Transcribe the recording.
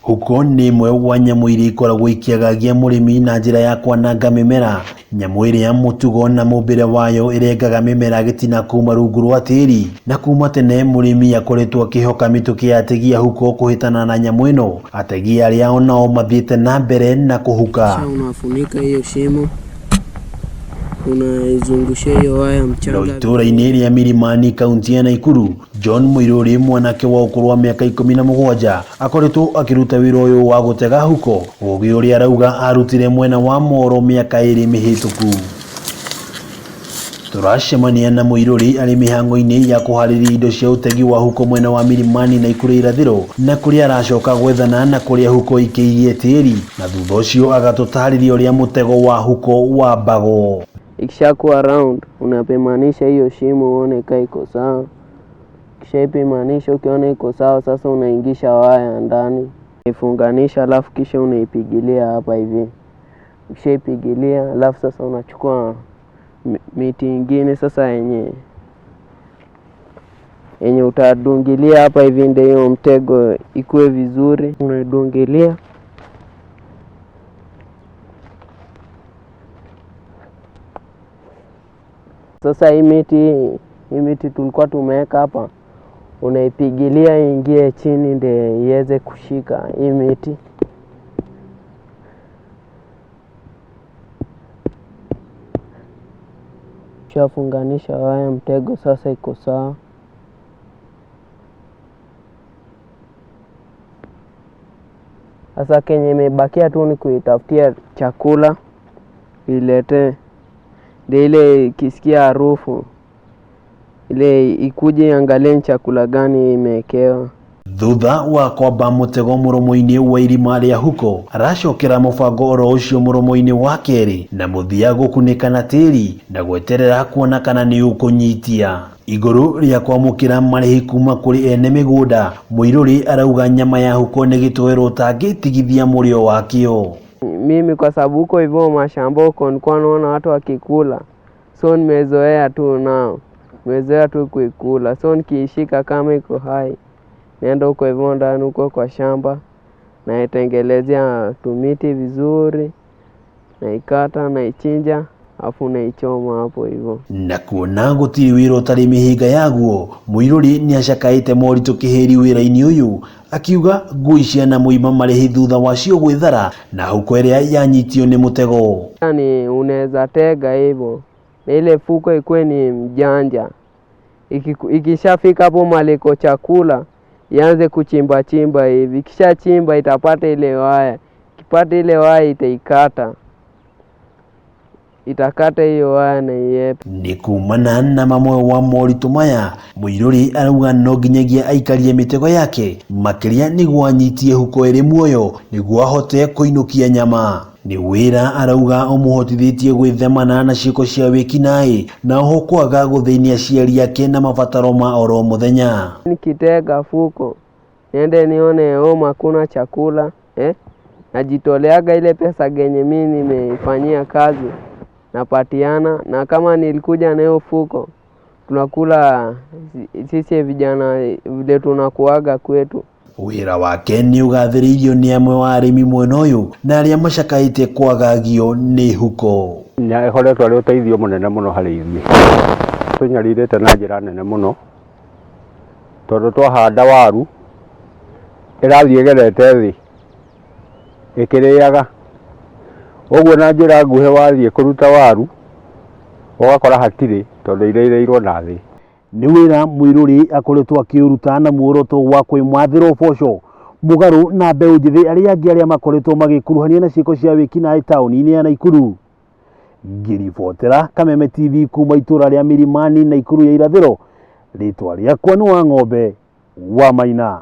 Huko ni imwe wa nyamu iria ikoragwo ikiagagia murimi na njira ya kwananga mimera. Nyamu iria mutugo na mumbire wayo irengaga mimera gitina kuma rungu rwa tiri, na kuma tene murimi akoretwo akihoka mituki ya ategi a huko kuhitana na nyamu ino. Ategi aria onao mathiete na mbere na kuhuka. Unafunika hiyo shimo, unaizungushia hiyo waya mchanga. Itũra-inĩ rĩa Milimani, kaunti ya Naikuru, John Mwiruri, mwanake wa ũkũrũ wa mĩaka 17, akoretwo akiruta wĩra ũyũ wa gũtega huko, ũgĩ ũrĩa arauga arutire mwena wa Moro mĩaka 2 mĩhĩtũku. Turacemania na Mwiruri arĩ mĩhang'o-inĩ ya kũharĩria indo cia ũtegi wa huko mwena wa Milimani na Naikuru irathĩro, na kũrĩa aracoka gwethana na kũrĩa huko ikĩirie tĩri, na thutha ũcio agatũtarĩria ũrĩa mũtego wa huko wambagwo. Ikishakuwa round, unapimanisha hiyo shimo uone kama iko sawa. Ukishaipimanisha ukiona iko sawa, sasa unaingisha waya ndani, ifunganisha, alafu kisha unaipigilia hapa hivi. Ukishaipigilia, alafu sasa unachukua miti ingine sasa yenye utadungilia hapa hivi, ndio hiyo mtego ikue vizuri, unaidungilia. Sasa hii miti tulikuwa tumeweka hapa, unaipigilia ingie chini ndio iweze kushika hii miti. Shafunganisha waya, mtego sasa iko sawa. Sasa kenye imebakia tu ni kuitafutia chakula ilete, ndio ile kisikia harufu ile ikuje angalie chakula gani imekewa. Thutha wa kwamba mutego muromo-ini wa irima ria huko, aracokera mubango oro ucio muromo-ini wa keri na muthia gukunika na tiri na gweterera kuona kana ni ukunyitia. Iguru ria kwamukira marihi kuma kuri ene migunda, Mwiruri arauga nyama ya huko ni gitowero tangitigithia murio wakio. Mimi kwa sababu huko hivyo mashamba huko nilikuwa naona watu wakikula, so nimezoea tu nao, nimezoea tu kuikula, so nikiishika kama iko hai naenda huko hivyo ndani huko kwa shamba, naitengelezea tumiti vizuri, naikata, naichinja, afu naichoma hapo hivyo. Na kuona gutiri wira utari mihinga yaguo, Mwiruri ni acakaite moritu kiheri wira-ini uyu, akiuga ngui cia na muima marihi thutha wacio gwithara na huko iria yanyitio ni mutego. Yani unaweza tega hivyo na ile fuko ikwe ni mjanja, ikishafika hapo maliko chakula ianze kuchimba hivi, kisha chimba itapata ile waya, ikipata ile waya itakata hiyo waya na iyepe. Ni kumana na mamwe wa moritu maya, Mwiruri arauga no nginyagia aikarie mitego yake makiria niguo anyitie huko iri muoyo niguo ahote kuinukia nyama. Ni Wira arauga umuhotithitie gwithemana na ciiko cia wikinaĩ na oho kwaga guthĩnia aciari yake na mabataro ma oro muthenya. Nikitega fuko niende nione hakuna chakula, najitoleaga ile pesa genye mimi nimeifanyia kazi napatiana, na kama nilikuja na hiyo fuko tunakula sisi vijana vile tunakuaga kwetu. Wira wake ni ugathĩrĩirio ni amwe wa arimi mwena uyu na aria macakaite kwagagio ni huko. Nya ahoretwo ari uteithio munene muno hari ithuĩ, tunyaririte na njira nene muno tondu twahanda waru irathii igerete thi ikiriaga, uguo na njira nguhe wathii kuruta waru ugakora hatiri tondu ireireirwo na thi. Ni Wira Mwiruri akoretwo akiuruta na muoroto wa kwimathira uboco mugaru na mbeu njithi aria angi aria makoretwo magikuruhania na ciiko cia wikinaĩ taũni-inĩ ya Naikuru. Ngiribotera Kameme TV kuma itũra ria Milimani, Naikuru ya irathĩro, ritwa riakwa ni Wang'ombe wa Maina.